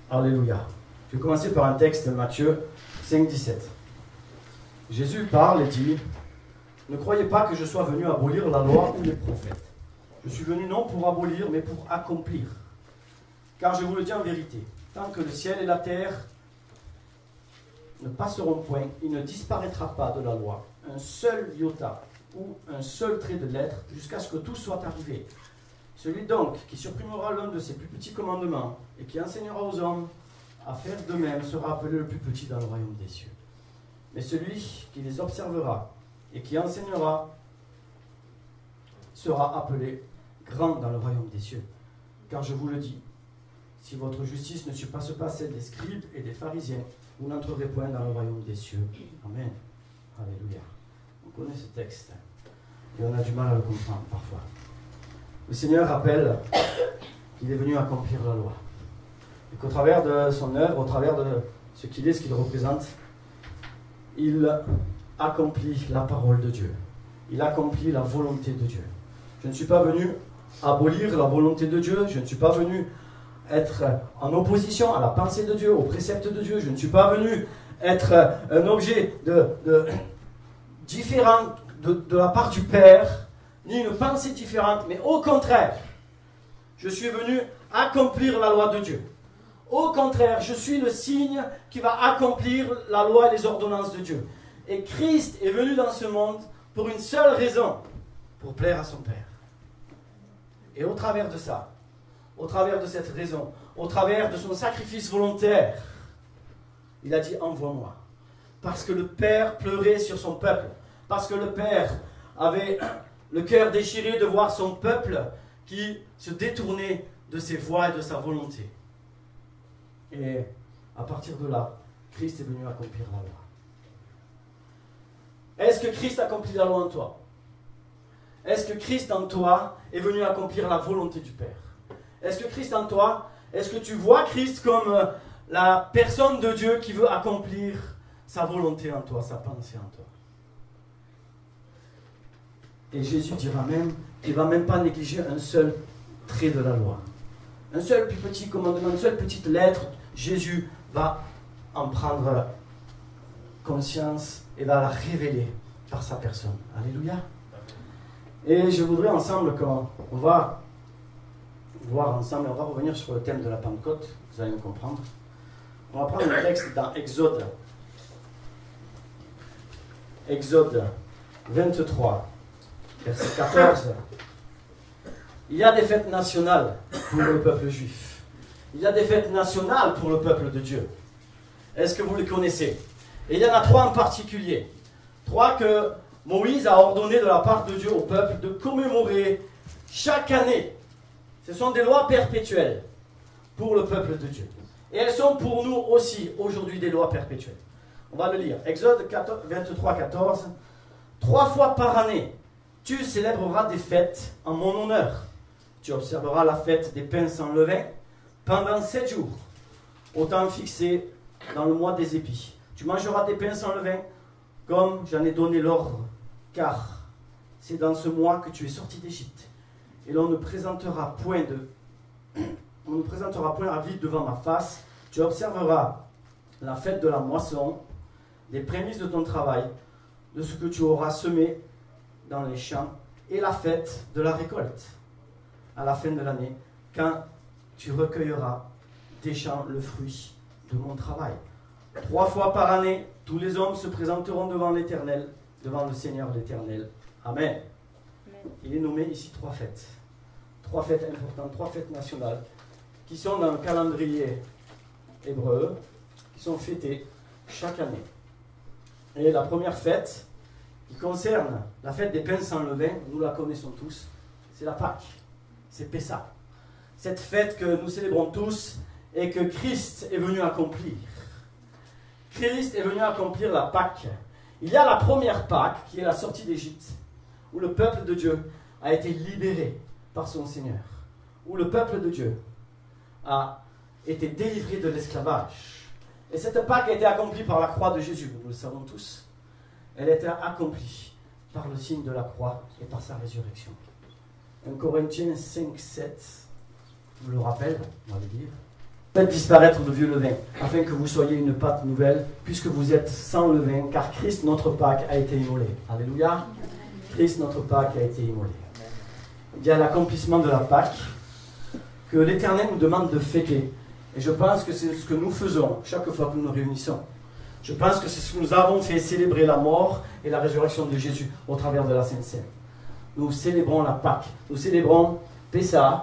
Alléluia. Je vais commencer par un texte, Matthieu 5, 17. Jésus parle et dit: ne croyez pas que je sois venu abolir la loi ou les prophètes. Je suis venu non pour abolir, mais pour accomplir. Car je vous le dis en vérité, tant que le ciel et la terre ne passeront point, il ne disparaîtra pas de la loi un seul iota ou un seul trait de lettre jusqu'à ce que tout soit arrivé. Celui donc qui supprimera l'un de ses plus petits commandements et qui enseignera aux hommes à faire de même sera appelé le plus petit dans le royaume des cieux. Mais celui qui les observera et qui enseignera sera appelé grand dans le royaume des cieux. Car je vous le dis, si votre justice ne surpasse pas celle des scribes et des pharisiens, vous n'entrerez point dans le royaume des cieux. Amen. Alléluia. On connaît ce texte et on a du mal à le comprendre parfois. Le Seigneur rappelle qu'il est venu accomplir la loi. Et qu'au travers de son œuvre, au travers de ce qu'il est, ce qu'il représente, il accomplit la parole de Dieu. Il accomplit la volonté de Dieu. Je ne suis pas venu abolir la volonté de Dieu. Je ne suis pas venu être en opposition à la pensée de Dieu, aux préceptes de Dieu. Je ne suis pas venu être un objet différent de la part du Père, ni une pensée différente, mais au contraire, je suis venu accomplir la loi de Dieu. Au contraire, je suis le signe qui va accomplir la loi et les ordonnances de Dieu. Et Christ est venu dans ce monde pour une seule raison, pour plaire à son Père. Et au travers de ça, au travers de cette raison, au travers de son sacrifice volontaire, il a dit: envoie-moi. Parce que le Père pleurait sur son peuple, parce que le Père avait le cœur déchiré de voir son peuple qui se détournait de ses voies et de sa volonté. Et à partir de là, Christ est venu accomplir la loi. Est-ce que Christ accomplit la loi en toi? Est-ce que Christ en toi est venu accomplir la volonté du Père? Est-ce que Christ en toi, est-ce que tu vois Christ comme la personne de Dieu qui veut accomplir sa volonté en toi, sa pensée en toi? Et Jésus dira même qu'il ne va même pas négliger un seul trait de la loi. Un seul plus petit commandement, une seule petite lettre, Jésus va en prendre conscience et va la révéler par sa personne. Alléluia. Et je voudrais ensemble qu'on va voir ensemble, on va revenir sur le thème de la Pentecôte, vous allez me comprendre. On va prendre un texte dans Exode. Exode 23, verset 14. Il y a des fêtes nationales pour le peuple juif. Il y a des fêtes nationales pour le peuple de Dieu. Est-ce que vous les connaissez? Et il y en a 3 en particulier. 3 que Moïse a ordonné de la part de Dieu au peuple de commémorer chaque année. Ce sont des lois perpétuelles pour le peuple de Dieu. Et elles sont pour nous aussi aujourd'hui des lois perpétuelles. On va le lire. Exode 23, 14. 3 fois par année, tu célébreras des fêtes en mon honneur. Tu observeras la fête des pains sans levain pendant 7 jours, au temps fixé dans le mois des épis. Tu mangeras des pains sans levain comme j'en ai donné l'ordre, car c'est dans ce mois que tu es sorti d'Égypte. Et l'on ne présentera point à vide devant ma face. Tu observeras la fête de la moisson, des prémices de ton travail, de ce que tu auras semé dans les champs, et la fête de la récolte, à la fin de l'année, quand tu recueilleras des champs le fruit de mon travail. 3 fois par année, tous les hommes se présenteront devant l'Éternel, devant le Seigneur l'Éternel. Amen. Il est nommé ici 3 fêtes. 3 fêtes importantes, 3 fêtes nationales, qui sont dans le calendrier hébreu, qui sont fêtées chaque année. Et la première fête, qui concerne la fête des pains sans levain, nous la connaissons tous, c'est la Pâque, c'est Pessah. Cette fête que nous célébrons tous et que Christ est venu accomplir. Christ est venu accomplir la Pâque. Il y a la première Pâque, qui est la sortie d'Égypte, où le peuple de Dieu a été libéré par son Seigneur, où le peuple de Dieu a été délivré de l'esclavage. Et cette Pâque a été accomplie par la croix de Jésus, nous le savons tous. Elle a été accomplie par le signe de la croix et par sa résurrection. 1 Corinthiens 5, 7 vous le rappelle, on va le dire. Faites disparaître le vieux levain, afin que vous soyez une pâte nouvelle, puisque vous êtes sans levain, car Christ, notre Pâque, a été immolé. Alléluia. Christ, notre Pâque, a été immolé. Il y a l'accomplissement de la Pâque que l'Éternel nous demande de fêter. Et je pense que c'est ce que nous faisons chaque fois que nous nous réunissons. Je pense que c'est ce que nous avons fait, célébrer la mort et la résurrection de Jésus au travers de la Sainte Seine. Nous célébrons la Pâque. Nous célébrons Pessah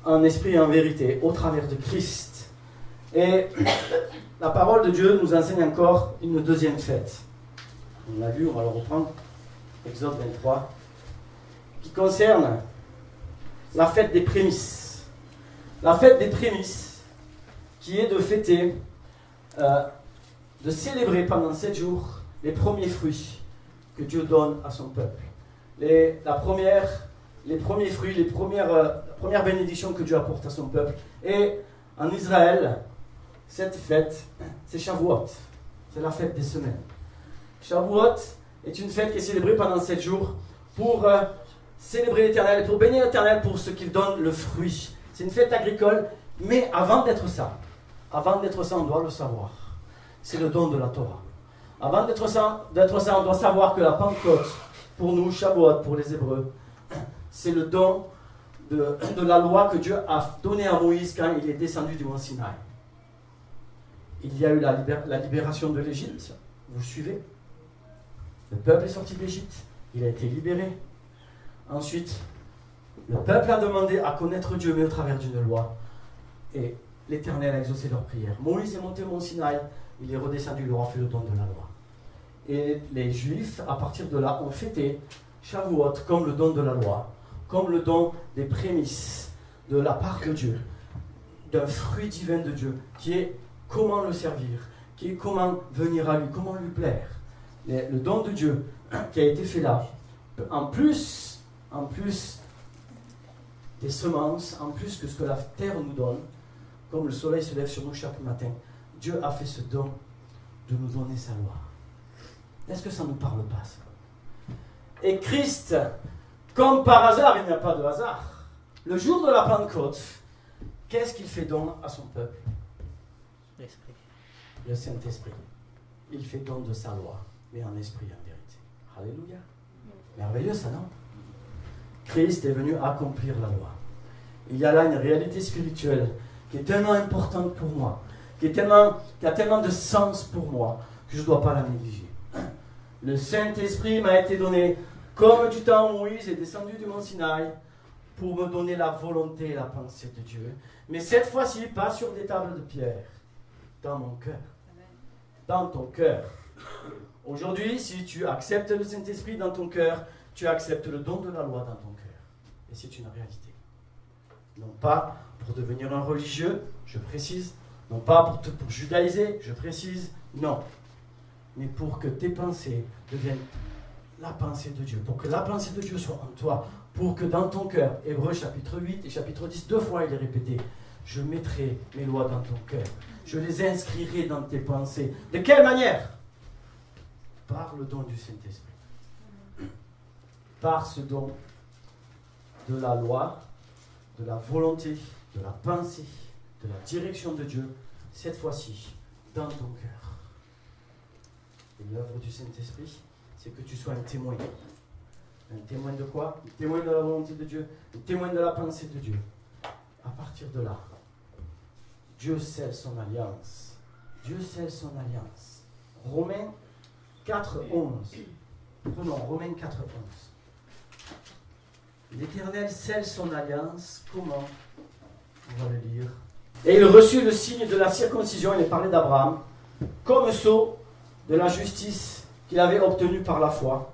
en esprit et en vérité au travers de Christ. Et la parole de Dieu nous enseigne encore une deuxième fête. On l'a vu, on va le reprendre. Exode 23. Qui concerne la fête des prémices. La fête des prémices qui est de fêter, de célébrer pendant 7 jours les premiers fruits que Dieu donne à son peuple. Les premiers fruits, les premières bénédictions que Dieu apporte à son peuple. Et en Israël, cette fête, c'est Shavuot. C'est la fête des semaines. Shavuot est une fête qui est célébrée pendant 7 jours pour célébrer l'Éternel, pour bénir l'Éternel pour ce qu'il donne le fruit. C'est une fête agricole, mais avant d'être ça, on doit le savoir. C'est le don de la Torah. Avant d'être ça, on doit savoir que la Pentecôte, pour nous, Shavuot, pour les Hébreux, c'est le don de la loi que Dieu a donnée à Moïse quand il est descendu du mont Sinaï. Il y a eu la libération de l'Égypte, vous suivez? Le peuple est sorti d'Égypte, il a été libéré. Ensuite, le peuple a demandé à connaître Dieu, mais au travers d'une loi. Et l'Éternel a exaucé leurs prières. Moïse est monté au mont Sinaï, il est redescendu, il leur a fait le don de la loi. Et les Juifs, à partir de là, ont fêté Shavuot comme le don de la loi, comme le don des prémices de la part de Dieu, d'un fruit divin de Dieu, qui est comment le servir, qui est comment venir à lui, comment lui plaire. Le don de Dieu qui a été fait là, en plus des semences, en plus que ce que la terre nous donne, comme le soleil se lève sur nous chaque matin, Dieu a fait ce don de nous donner sa loi. Est-ce que ça ne nous parle pas, ça? Et Christ, comme par hasard, il n'y a pas de hasard, le jour de la Pentecôte, qu'est-ce qu'il fait don à son peuple? L'Esprit. Le Saint-Esprit. Il fait don de sa loi, mais en esprit et en vérité. Alléluia. Merveilleux ça, non? Christ est venu accomplir la loi. Il y a là une réalité spirituelle qui est tellement importante pour moi, qui a tellement de sens pour moi, que je ne dois pas la négliger. Le Saint-Esprit m'a été donné, comme du temps où Moïse est descendu du mont Sinaï, pour me donner la volonté et la pensée de Dieu. Mais cette fois-ci, pas sur des tables de pierre, dans mon cœur. Dans ton cœur. Aujourd'hui, si tu acceptes le Saint-Esprit dans ton cœur, tu acceptes le don de la loi dans ton cœur. Et c'est une réalité. Non pas pour devenir un religieux, je précise. Non pas pour judaïser, je précise. Non. Mais pour que tes pensées deviennent la pensée de Dieu. Pour que la pensée de Dieu soit en toi. Pour que dans ton cœur, Hébreux chapitre 8 et chapitre 10, 2 fois il est répété, je mettrai mes lois dans ton cœur. Je les inscrirai dans tes pensées. De quelle manière? Par le don du Saint-Esprit. Par ce don de la loi, de la volonté, de la pensée, de la direction de Dieu, cette fois-ci, dans ton cœur. Et l'œuvre du Saint-Esprit, c'est que tu sois un témoin. Un témoin de quoi? Un témoin de la volonté de Dieu, un témoin de la pensée de Dieu. À partir de là, Dieu scelle son alliance. Dieu scelle son alliance. Romains 4, 11. Prenons Romains 4, 11. L'Éternel scelle son alliance. Comment? On va le lire. Et il reçut le signe de la circoncision, il est parlé d'Abraham, comme sceau de la justice qu'il avait obtenue par la foi,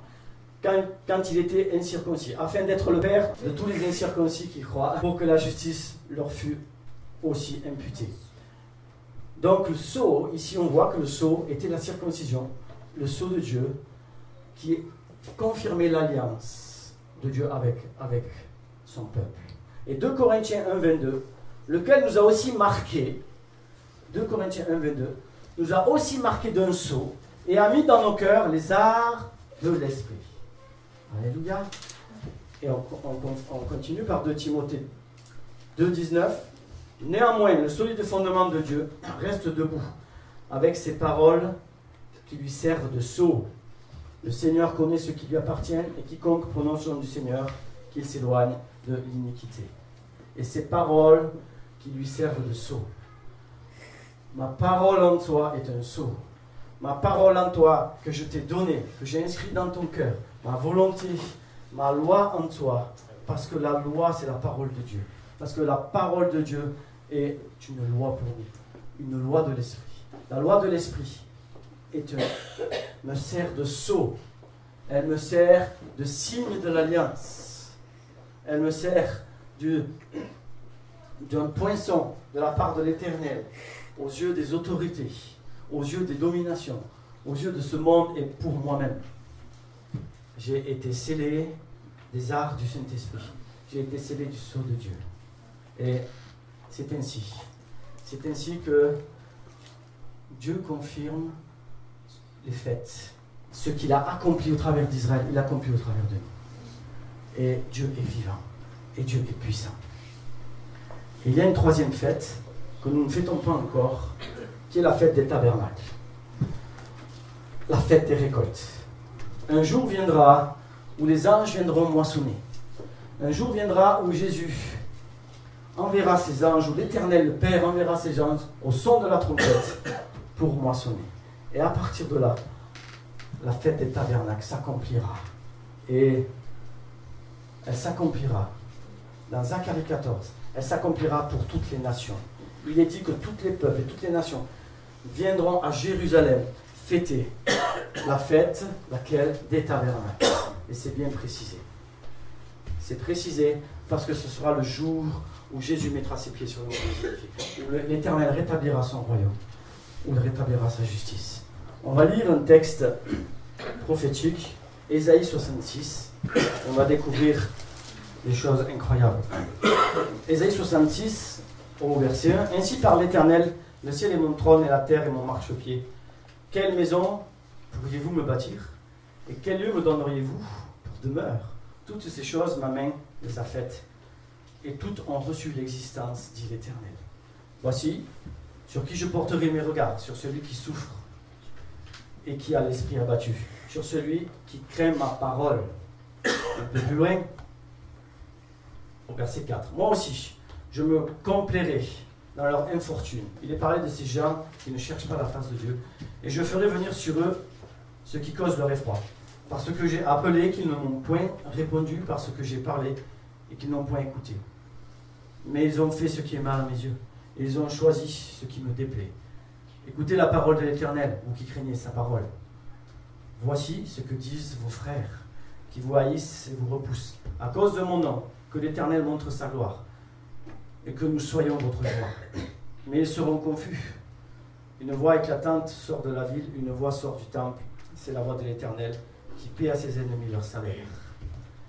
quand il était incirconcis, afin d'être le père de tous les incirconcis qui croient, pour que la justice leur fût aussi imputée. Donc le sceau, ici on voit que le sceau était la circoncision, le sceau de Dieu, qui confirmait l'alliance de Dieu avec son peuple. Et 2 Corinthiens 1, 22, lequel nous a aussi marqué, 2 Corinthiens 1, 22, nous a aussi marqué d'un sceau et a mis dans nos cœurs les arts de l'esprit. Alléluia. Et on continue par 2 Timothée 2, 19. Néanmoins, le solide fondement de Dieu reste debout, avec ses paroles qui lui servent de sceau. Le Seigneur connaît ce qui lui appartient, et quiconque prononce le nom du Seigneur, qu'il s'éloigne de l'iniquité. Et ces paroles qui lui servent de sceau. Ma parole en toi est un sceau. Ma parole en toi que je t'ai donnée, que j'ai inscrite dans ton cœur, ma volonté, ma loi en toi, parce que la loi c'est la parole de Dieu. Parce que la parole de Dieu est une loi pour nous, une loi de l'esprit. La loi de l'esprit me sert de sceau, elle me sert de signe de l'alliance, elle me sert d'un poinçon de la part de l'Éternel aux yeux des autorités, aux yeux des dominations, aux yeux de ce monde et pour moi-même. J'ai été scellé des arts du Saint-Esprit, j'ai été scellé du sceau de Dieu. Et c'est ainsi que Dieu confirme les faits. Ce qu'il a accompli au travers d'Israël, il accomplit au travers de nous. Et Dieu est vivant. Et Dieu est puissant. Et il y a une troisième fête que nous ne fêtons pas encore, qui est la fête des tabernacles. La fête des récoltes. Un jour viendra où les anges viendront moissonner. Un jour viendra où Jésus enverra ses anges, où l'Éternel, le Père, enverra ses anges au son de la trompette pour moissonner. Et à partir de là, la fête des tabernacles s'accomplira. Et elle s'accomplira dans Zacharie 14. Elle s'accomplira pour toutes les nations. Il est dit que tous les peuples et toutes les nations viendront à Jérusalem fêter la fête, laquelle des tabernacles. Et c'est bien précisé. C'est précisé parce que ce sera le jour où Jésus mettra ses pieds sur le monde, où l'Éternel rétablira son royaume, où il rétablira sa justice. On va lire un texte prophétique, Ésaïe 66. On va découvrir des choses incroyables. Ésaïe 66, au verset 1. Ainsi parle l'Éternel, le ciel est mon trône et la terre est mon marchepied. Quelle maison pourriez-vous me bâtir? Et quel lieu me donneriez-vous pour demeure? Toutes ces choses, ma main les a faites, et toutes ont reçu l'existence, dit l'Éternel. Voici, sur qui je porterai mes regards, sur celui qui souffre et qui a l'esprit abattu, sur celui qui craint ma parole. Un peu plus loin, au verset 4. Moi aussi, je me complairai dans leur infortune. Il est parlé de ces gens qui ne cherchent pas la face de Dieu. Et je ferai venir sur eux ce qui cause leur effroi. Parce que j'ai appelé, qu'ils ne m'ont point répondu, parce que j'ai parlé et qu'ils n'ont point écouté. Mais ils ont fait ce qui est mal à mes yeux. Et ils ont choisi ce qui me déplaît. Écoutez la parole de l'Éternel, vous qui craignez sa parole. Voici ce que disent vos frères, qui vous haïssent et vous repoussent, à cause de mon nom, que l'Éternel montre sa gloire, et que nous soyons votre joie. Mais ils seront confus. Une voix éclatante sort de la ville, une voix sort du temple. C'est la voix de l'Éternel, qui paie à ses ennemis leur salaire.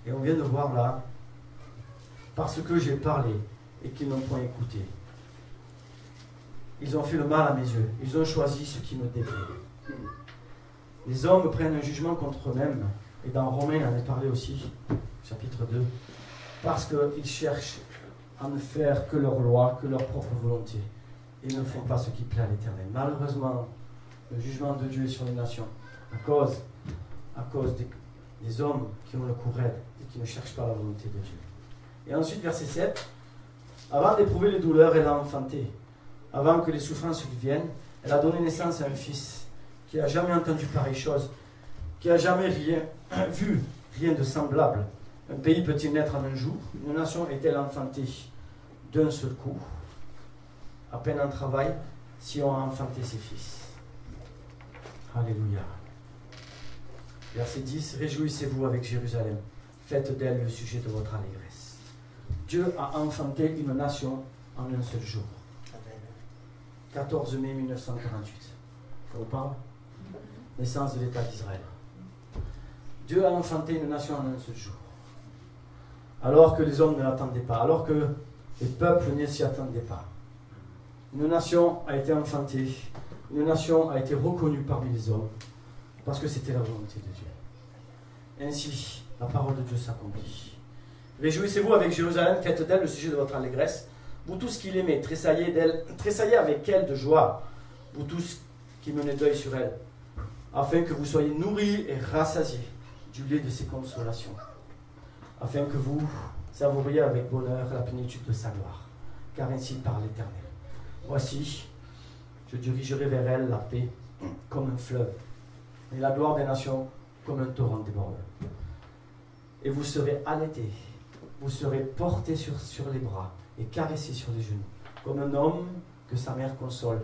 Et on vient de voir là, parce que j'ai parlé, et qu'ils n'ont point écouté. Ils ont fait le mal à mes yeux. Ils ont choisi ce qui me déplaît. Les hommes prennent un jugement contre eux-mêmes. Et dans Romains, il en est parlé aussi, chapitre 2. Parce qu'ils cherchent à ne faire que leur loi, que leur propre volonté. Et ne font pas ce qui plaît à l'Éternel. Malheureusement, le jugement de Dieu est sur les nations. À cause des hommes qui ont le cou raide et qui ne cherchent pas la volonté de Dieu. Et ensuite, verset 7. Avant d'éprouver les douleurs, elle a enfanté. Avant que les souffrances lui viennent, elle a donné naissance à un fils qui n'a jamais entendu pareille chose, qui n'a jamais vu rien de semblable. Un pays peut-il naître en un jour? Une nation est-elle enfantée d'un seul coup? À peine en travail, si on a enfanté ses fils. Alléluia. Verset 10. Réjouissez-vous avec Jérusalem. Faites d'elle le sujet de votre allégresse. Dieu a enfanté une nation en un seul jour. 14 mai 1948. Ça vous parle? Naissance de l'État d'Israël. Dieu a enfanté une nation en un seul jour. Alors que les hommes ne l'attendaient pas, alors que les peuples ne s'y attendaient pas. Une nation a été enfantée, une nation a été reconnue parmi les hommes, parce que c'était la volonté de Dieu. Ainsi, la parole de Dieu s'accomplit. Réjouissez-vous avec Jérusalem, faites d'elle le sujet de votre allégresse. Vous tous qui l'aimez, tressaillez avec elle de joie, vous tous qui menez deuil sur elle, afin que vous soyez nourris et rassasiés du lait de ses consolations, afin que vous savouriez avec bonheur la plénitude de sa gloire, car ainsi parle l'Éternel. Voici, je dirigerai vers elle la paix comme un fleuve, et la gloire des nations comme un torrent débordant. Et vous serez allaités, vous serez portés sur les bras et caressés sur les genoux, comme un homme que sa mère console.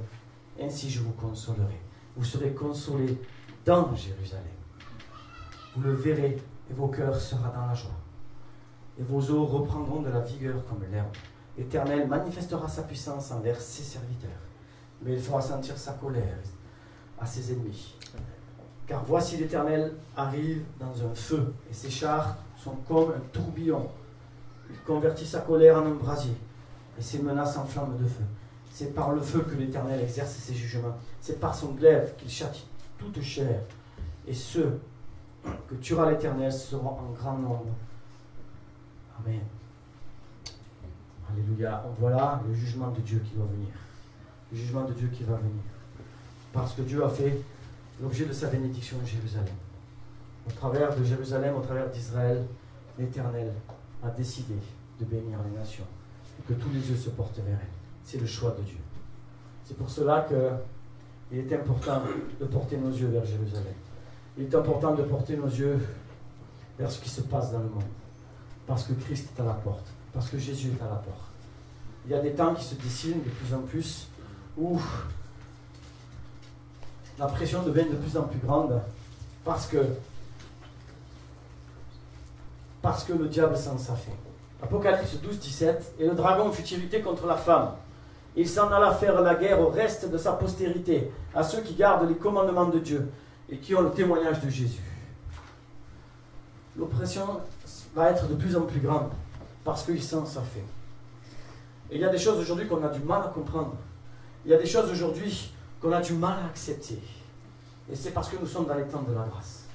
Ainsi je vous consolerai. Vous serez consolés dans Jérusalem. Vous le verrez et vos cœurs seront dans la joie. Et vos os reprendront de la vigueur comme l'herbe. L'Éternel manifestera sa puissance envers ses serviteurs, mais il fera sentir sa colère à ses ennemis. Car voici l'Éternel arrive dans un feu, et ses chars sont comme un tourbillon. Il convertit sa colère en un brasier, et ses menaces en flammes de feu. C'est par le feu que l'Éternel exerce ses jugements. C'est par son glaive qu'il châtie toute chair. Et ceux que tuera l'Éternel seront en grand nombre. Amen. Alléluia. Voilà le jugement de Dieu qui doit venir. Le jugement de Dieu qui va venir. Parce que Dieu a fait l'objet de sa bénédiction à Jérusalem. Au travers de Jérusalem, au travers d'Israël, l'Éternel a décidé de bénir les nations et que tous les yeux se portent vers elle. C'est le choix de Dieu. C'est pour cela qu'il est important de porter nos yeux vers Jérusalem. Il est important de porter nos yeux vers ce qui se passe dans le monde. Parce que Christ est à la porte. Parce que Jésus est à la porte. Il y a des temps qui se dessinent de plus en plus où la pression devient de plus en plus grande parce que le diable s'en fait. Apocalypse 12, 17. Et le dragon fut irrité contre la femme. Il s'en alla faire la guerre au reste de sa postérité, à ceux qui gardent les commandements de Dieu et qui ont le témoignage de Jésus. L'oppression va être de plus en plus grande parce qu'il s'en fait. Et il y a des choses aujourd'hui qu'on a du mal à comprendre. Il y a des choses aujourd'hui qu'on a du mal à accepter. Et c'est parce que nous sommes dans les temps de la grâce,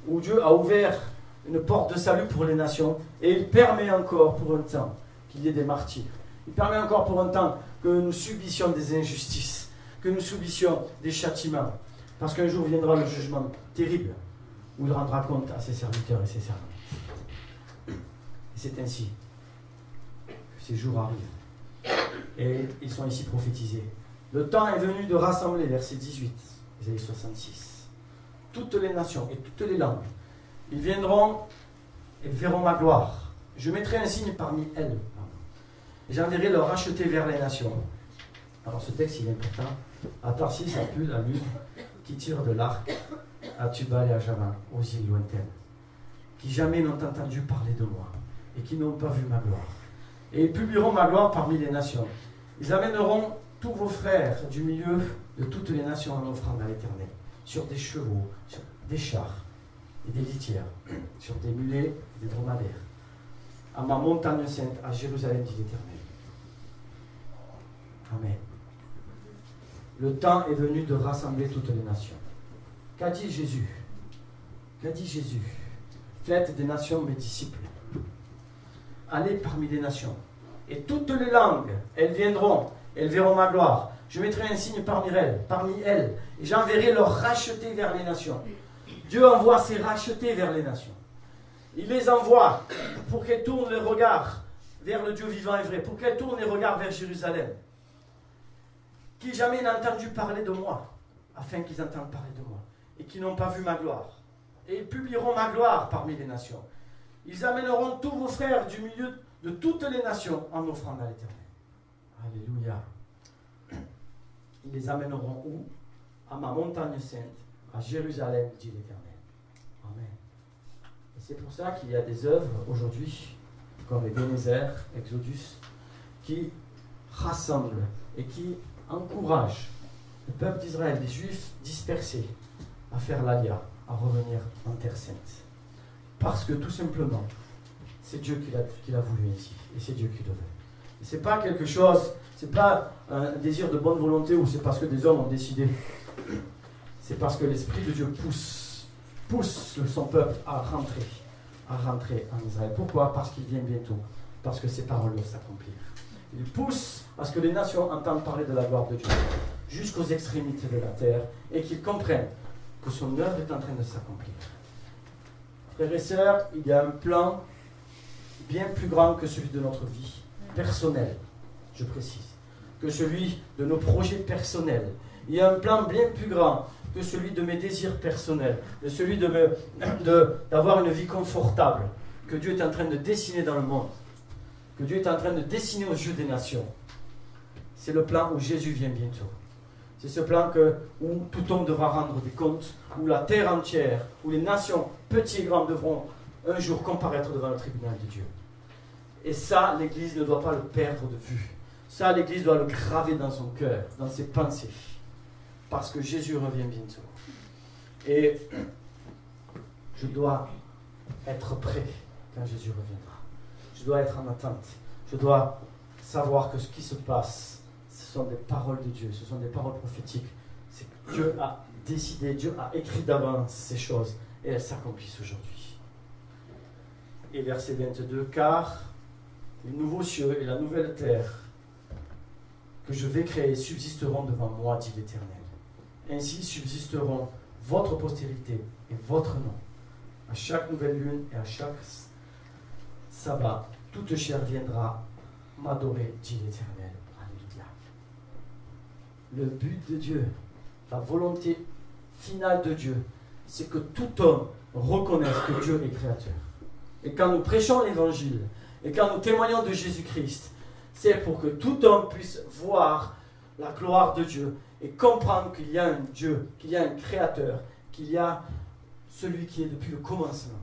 où Dieu a ouvert une porte de salut pour les nations, et il permet encore pour un temps qu'il y ait des martyrs. Il permet encore pour un temps que nous subissions des injustices, que nous subissions des châtiments, parce qu'un jour viendra le jugement terrible, où il rendra compte à ses serviteurs et ses servantes. Et c'est ainsi que ces jours arrivent. Et ils sont ici prophétisés. Le temps est venu de rassembler, verset 18, Ésaïe 66, toutes les nations et toutes les langues. Ils viendront et verront ma gloire. Je mettrai un signe parmi elles. Et j'enverrai leur racheter vers les nations. Alors ce texte il est important. À Tarsis, à Pul, à Lud, qui tirent de l'arc, à Tubal et à Javan, aux îles lointaines, qui jamais n'ont entendu parler de moi, et qui n'ont pas vu ma gloire. Et ils publieront ma gloire parmi les nations. Ils amèneront tous vos frères du milieu de toutes les nations en offrande à l'Éternel, sur des chevaux, sur des chars et des litières, sur des mulets et des dromadaires, à ma montagne sainte, à Jérusalem, dit l'Éternel. Amen. Le temps est venu de rassembler toutes les nations. Qu'a dit Jésus? Qu'a dit Jésus? Faites des nations mes disciples. Allez parmi les nations. Et toutes les langues, elles viendront, elles verront ma gloire. Je mettrai un signe parmi elles, et j'enverrai leurs rachetés vers les nations. Dieu envoie ses rachetés vers les nations. Il les envoie pour qu'elles tournent le regard vers le Dieu vivant et vrai, pour qu'elles tournent les regards vers Jérusalem. Qui jamais n'a entendu parler de moi, afin qu'ils entendent parler de moi, et qui n'ont pas vu ma gloire. Et ils publieront ma gloire parmi les nations. Ils amèneront tous vos frères du milieu de toutes les nations en offrande à l'Éternel. Alléluia. Ils les amèneront où? À ma montagne sainte, à Jérusalem, dit l'Éternel. Amen. Et c'est pour ça qu'il y a des œuvres aujourd'hui, comme Ebenezer, Exodus, qui rassemblent et qui encouragent le peuple d'Israël, les Juifs dispersés, à faire l'alia, à revenir en terre sainte. Parce que tout simplement, c'est Dieu qui l'a voulu ainsi, et c'est Dieu qui le veut. Et c'est pas quelque chose, c'est pas un désir de bonne volonté ou c'est parce que des hommes ont décidé. C'est parce que l'Esprit de Dieu pousse son peuple à rentrer en Israël. Pourquoi? Parce qu'il vient bientôt. Parce que ses paroles doivent s'accomplir. Il pousse à ce que les nations entendent parler de la gloire de Dieu jusqu'aux extrémités de la terre et qu'ils comprennent que son œuvre est en train de s'accomplir. Frères et sœurs, il y a un plan bien plus grand que celui de notre vie personnelle, je précise, que celui de nos projets personnels. Il y a un plan bien plus grand que celui de mes désirs personnels, de celui d'avoir une vie confortable, que Dieu est en train de dessiner dans le monde, que Dieu est en train de dessiner aux yeux des nations. C'est le plan où Jésus vient bientôt. C'est ce plan où tout homme devra rendre des comptes, où la terre entière, où les nations, petits et grands, devront un jour comparaître devant le tribunal de Dieu. Et ça, l'Église ne doit pas le perdre de vue. Ça, l'Église doit le graver dans son cœur, dans ses pensées. Parce que Jésus revient bientôt. Et je dois être prêt quand Jésus reviendra. Je dois être en attente. Je dois savoir que ce qui se passe, ce sont des paroles de Dieu, ce sont des paroles prophétiques. C'est que Dieu a décidé, Dieu a écrit d'avance ces choses et elles s'accomplissent aujourd'hui. Et verset 22, car les nouveaux cieux et la nouvelle terre que je vais créer subsisteront devant moi, dit l'Éternel. Ainsi subsisteront votre postérité et votre nom. À chaque nouvelle lune et à chaque sabbat, toute chair viendra m'adorer, dit l'Éternel. Alléluia. Le but de Dieu, la volonté finale de Dieu, c'est que tout homme reconnaisse que Dieu est créateur. Et quand nous prêchons l'Évangile, et quand nous témoignons de Jésus-Christ, c'est pour que tout homme puisse voir la gloire de Dieu et comprendre qu'il y a un Dieu, qu'il y a un créateur, qu'il y a celui qui est depuis le commencement.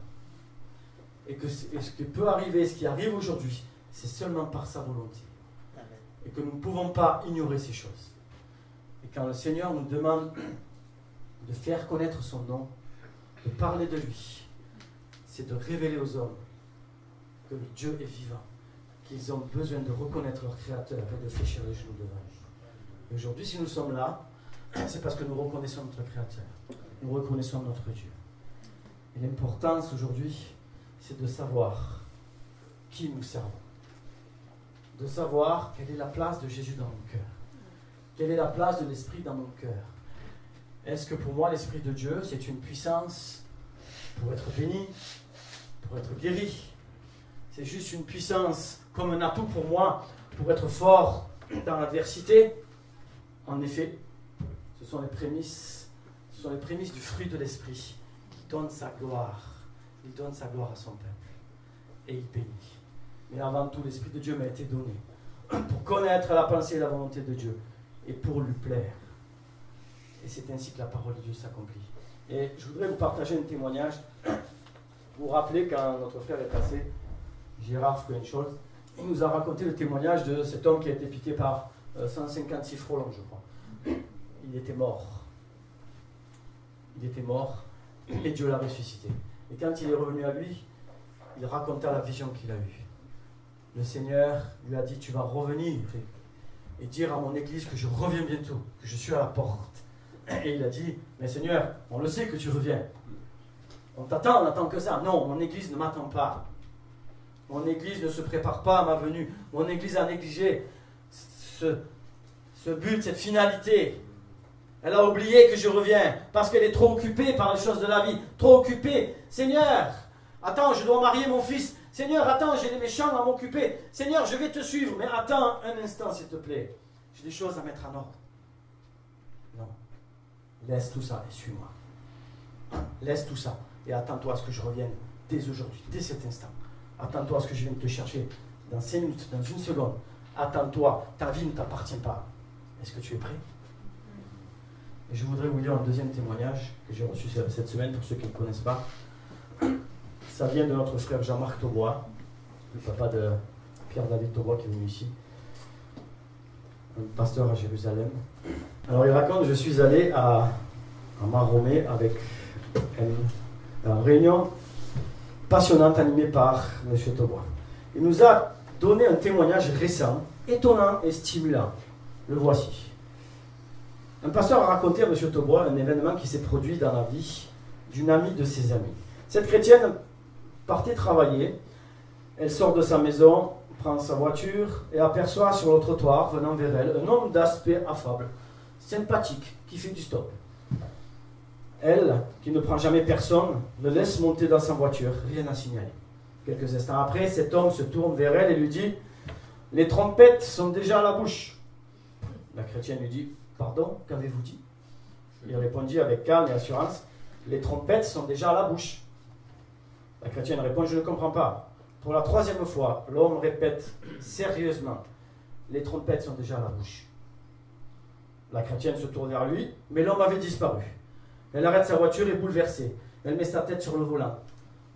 Et que ce qui peut arriver, ce qui arrive aujourd'hui, c'est seulement par sa volonté. Et que nous ne pouvons pas ignorer ces choses. Et quand le Seigneur nous demande de faire connaître son nom, de parler de lui, c'est de révéler aux hommes que Dieu est vivant, qu'ils ont besoin de reconnaître leur Créateur et de fléchir les genoux devant lui. Et aujourd'hui, si nous sommes là, c'est parce que nous reconnaissons notre Créateur, nous reconnaissons notre Dieu. Et l'importance aujourd'hui, c'est de savoir qui nous servons, de savoir quelle est la place de Jésus dans mon cœur, quelle est la place de l'Esprit dans mon cœur. Est-ce que pour moi, l'Esprit de Dieu, c'est une puissance pour être béni, pour être guéri? C'est juste une puissance comme un atout pour moi, pour être fort dans l'adversité? En effet, ce sont les prémices du fruit de l'Esprit qui donne sa gloire. Il donne sa gloire à son peuple. Et il bénit. Mais avant tout, l'Esprit de Dieu m'a été donné pour connaître la pensée et la volonté de Dieu et pour lui plaire. Et c'est ainsi que la parole de Dieu s'accomplit. Et je voudrais vous partager un témoignage. Vous vous rappelez quand notre frère est passé, Gérard Frenscholz, il nous a raconté le témoignage de cet homme qui a été piqué par 156 frelons, je crois. Il était mort. Il était mort et Dieu l'a ressuscité. Et quand il est revenu à lui, il raconta la vision qu'il a eue. Le Seigneur lui a dit, tu vas revenir et dire à mon église que je reviens bientôt, que je suis à la porte. Et il a dit, mais Seigneur, on le sait que tu reviens. On t'attend, on n'attend que ça. Non, mon église ne m'attend pas. Mon église ne se prépare pas à ma venue. Mon église a négligé ce but, cette finalité. Elle a oublié que je reviens parce qu'elle est trop occupée par les choses de la vie. Trop occupée. Seigneur, attends, je dois marier mon fils. Seigneur, attends, j'ai mes champs à m'occuper. Seigneur, je vais te suivre. Mais attends un instant, s'il te plaît. J'ai des choses à mettre en ordre. Non. Laisse tout ça et suis-moi. Laisse tout ça et attends-toi à ce que je revienne dès aujourd'hui, dès cet instant. Attends-toi à ce que je vienne te chercher dans 5 minutes, dans 1 seconde. Attends-toi, ta vie ne t'appartient pas. Est-ce que tu es prêt? Et je voudrais vous lire un deuxième témoignage que j'ai reçu cette semaine pour ceux qui ne connaissent pas. Ça vient de notre frère Jean-Marc Taubois, le papa de Pierre-David Taubois qui est venu ici, un pasteur à Jérusalem. Alors il raconte, je suis allé à Maromet avec une réunion passionnante animée par M. Taubois. Il nous a donné un témoignage récent, étonnant et stimulant. Le voici. Un pasteur a raconté à M. Taubois un événement qui s'est produit dans la vie d'une amie de ses amis. Cette chrétienne partait travailler, elle sort de sa maison prend sa voiture et aperçoit sur le trottoir, venant vers elle, un homme d'aspect affable, sympathique, qui fait du stop. Elle, qui ne prend jamais personne, le laisse monter dans sa voiture, rien à signaler. Quelques instants après, cet homme se tourne vers elle et lui dit « Les trompettes sont déjà à la bouche. » La chrétienne lui dit « Pardon, qu'avez-vous dit ?» Il répondit avec calme et assurance « Les trompettes sont déjà à la bouche. » La chrétienne répond « Je ne comprends pas. » Pour la troisième fois, l'homme répète sérieusement « Les trompettes sont déjà à la bouche. » La chrétienne se tourne vers lui, mais l'homme avait disparu. Elle arrête sa voiture et bouleversée. Elle met sa tête sur le volant.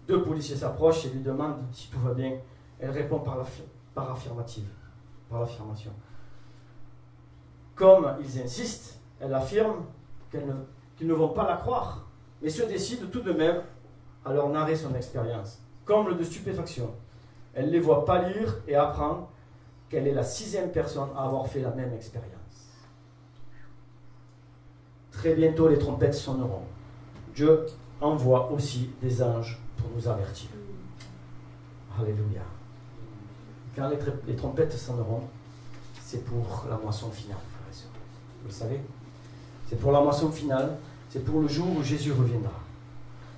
2 policiers s'approchent et lui demandent si tout va bien. Elle répond par affirmative. Par l'affirmation. Comme ils insistent, elle affirme qu'ils ne vont pas la croire, mais se décide tout de même à leur narrer son expérience. Comble de stupéfaction, elle les voit pâlir et apprend qu'elle est la 6e personne à avoir fait la même expérience. Très bientôt, les trompettes sonneront. Dieu envoie aussi des anges pour nous avertir. Alléluia. Quand les trompettes sonneront, c'est pour la moisson finale, frères et sœurs. Vous le savez? C'est pour la moisson finale, c'est pour le jour où Jésus reviendra.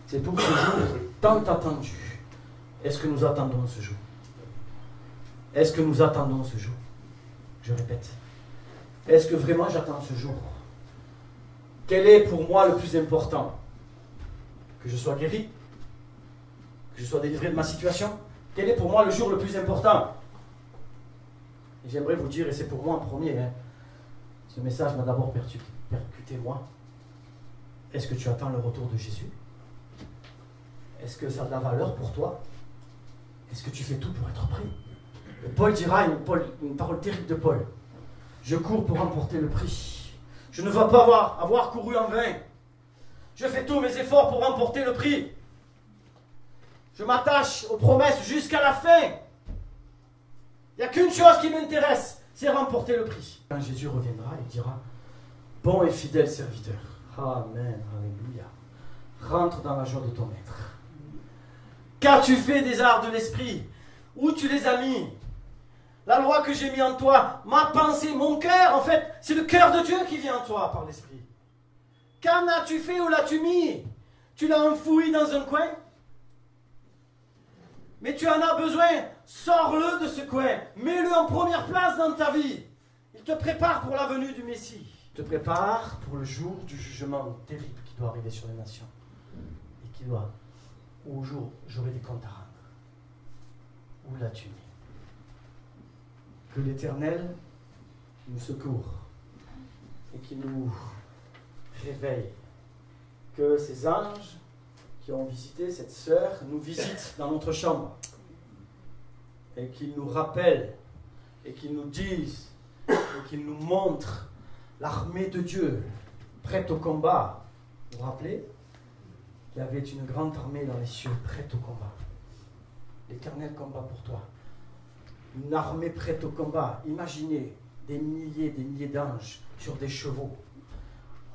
C'est pour ce jour tant attendu. Est-ce que nous attendons ce jour? Est-ce que nous attendons ce jour? Je répète. Est-ce que vraiment j'attends ce jour? Quel est pour moi le plus important? Que je sois guéri? Que je sois délivré de ma situation? Quel est pour moi le jour le plus important? Et j'aimerais vous dire, et c'est pour moi en premier, ce message m'a d'abord percuté moi. Est-ce que tu attends le retour de Jésus? Est-ce que ça a de la valeur pour toi? Est-ce que tu fais tout pour être prêt? Et Paul dira une parole terrible de Paul. Je cours pour remporter le prix. Je ne veux pas avoir couru en vain. Je fais tous mes efforts pour remporter le prix. Je m'attache aux promesses jusqu'à la fin. Il n'y a qu'une chose qui m'intéresse, c'est remporter le prix. Quand Jésus reviendra, il dira, bon et fidèle serviteur. Amen, alléluia. Rentre dans la joie de ton maître. Qu'as-tu fait des arts de l'esprit? Où tu les as mis? La loi que j'ai mis en toi, ma pensée, mon cœur, en fait, c'est le cœur de Dieu qui vient en toi par l'esprit. Qu'en as-tu fait? Où l'as-tu mis? Tu l'as enfoui dans un coin? Mais tu en as besoin, sors-le de ce coin, mets-le en première place dans ta vie. Il te prépare pour la venue du Messie. Il te prépare pour le jour du jugement terrible qui doit arriver sur les nations. Et qui doit, au jour, j'aurai des comptes à rendre. Où l'as-tu mis? Que l'Éternel nous secourt et qu'il nous réveille. Que ces anges qui ont visité cette sœur nous visitent dans notre chambre et qu'ils nous rappellent et qu'ils nous disent et qu'ils nous montrent l'armée de Dieu prête au combat. Vous vous rappelez? Il y avait une grande armée dans les cieux prête au combat. L'Éternel combat pour toi. Une armée prête au combat. Imaginez des milliers d'anges sur des chevaux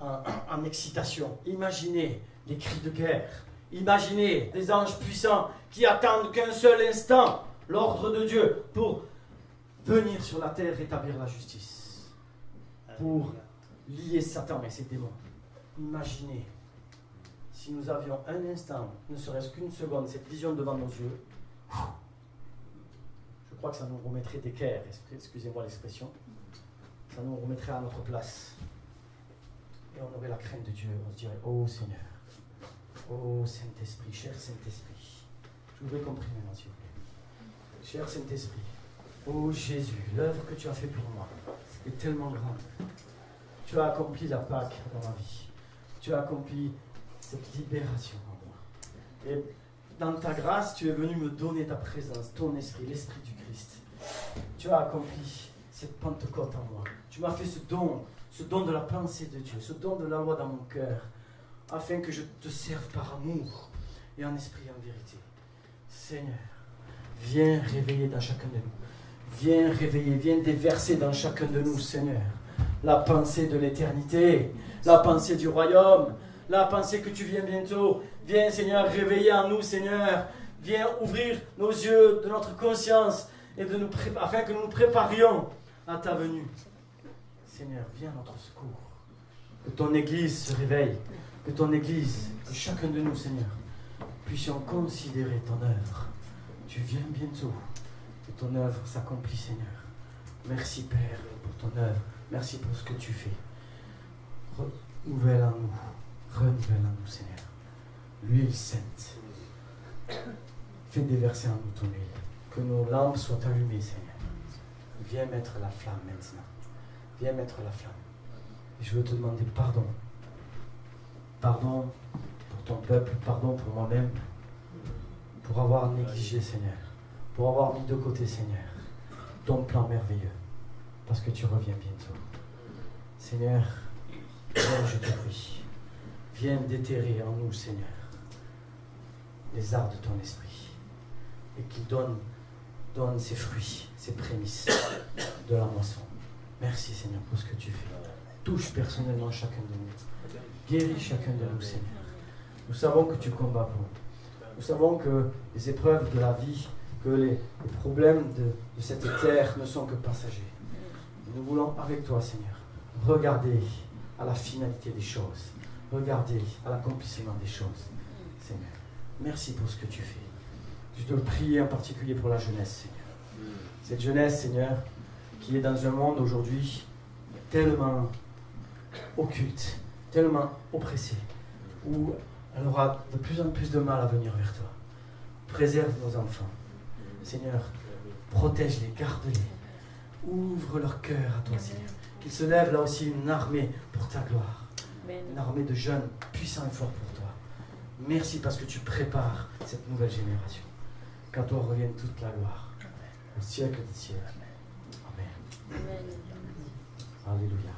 en excitation. Imaginez les cris de guerre. Imaginez des anges puissants qui attendent qu'un seul instant l'ordre de Dieu pour venir sur la terre rétablir la justice. Pour lier Satan et ses démons. Imaginez si nous avions un instant, ne serait-ce qu'une seconde, cette vision devant nos yeux. Je crois que ça nous remettrait d'équerre, excusez-moi l'expression. Ça nous remettrait à notre place. Et on aurait la crainte de Dieu. On se dirait, oh Seigneur, oh Saint-Esprit, cher Saint-Esprit. Je voudrais compris maintenant, s'il vous plaît. Cher Saint-Esprit, oh Jésus, l'œuvre que tu as fait pour moi est tellement grande. Tu as accompli la Pâque dans ma vie. Tu as accompli cette libération en moi. Et dans ta grâce, tu es venu me donner ta présence, ton esprit, l'esprit du Christ. Tu as accompli cette Pentecôte en moi. Tu m'as fait ce don de la pensée de Dieu, ce don de la loi dans mon cœur, afin que je te serve par amour et en esprit et en vérité. Seigneur, viens réveiller dans chacun de nous. Viens réveiller, viens déverser dans chacun de nous, Seigneur, la pensée de l'éternité, la pensée du royaume, la pensée que tu viens bientôt. Viens, Seigneur, réveiller en nous, Seigneur. Viens ouvrir nos yeux de notre conscience. et afin que nous nous préparions à ta venue. Seigneur, viens à notre secours. Que ton Église se réveille, que ton Église, que chacun de nous, Seigneur, puissions considérer ton œuvre. Tu viens bientôt, que ton œuvre s'accomplisse, Seigneur. Merci, Père, pour ton œuvre. Merci pour ce que tu fais. Renouvelle en nous, Seigneur. L'huile sainte. Fais déverser en nous ton huile. Que nos lampes soient allumées, Seigneur. Viens mettre la flamme maintenant. Viens mettre la flamme. Et je veux te demander pardon. Pardon pour ton peuple, pardon pour moi-même, pour avoir négligé, Seigneur. Pour avoir mis de côté, Seigneur, ton plan merveilleux. Parce que tu reviens bientôt. Seigneur, viens, je te prie. Viens déterrer en nous, Seigneur, les arts de ton esprit. Et qu'il donne ses fruits, ses prémices de la moisson. Merci, Seigneur, pour ce que tu fais. Touche personnellement chacun de nous. Guéris chacun de nous, Seigneur. Nous savons que tu combats pour nous. Nous savons que les épreuves de la vie, que les problèmes de cette terre ne sont que passagers. Nous voulons, avec toi, Seigneur, regarder à la finalité des choses. Regarder à l'accomplissement des choses. Seigneur, merci pour ce que tu fais. Je te prie en particulier pour la jeunesse, Seigneur. Cette jeunesse, Seigneur, qui est dans un monde aujourd'hui tellement occulte, tellement oppressé, où elle aura de plus en plus de mal à venir vers toi. Préserve nos enfants. Seigneur, protège-les, garde-les. Ouvre leur cœur à toi, Seigneur. Qu'il se lève là aussi une armée pour ta gloire. Une armée de jeunes puissants et forts pour toi. Merci parce que tu prépares cette nouvelle génération. Qu'à toi revienne toute la gloire. Au siècle des siècles. Amen. Alléluia.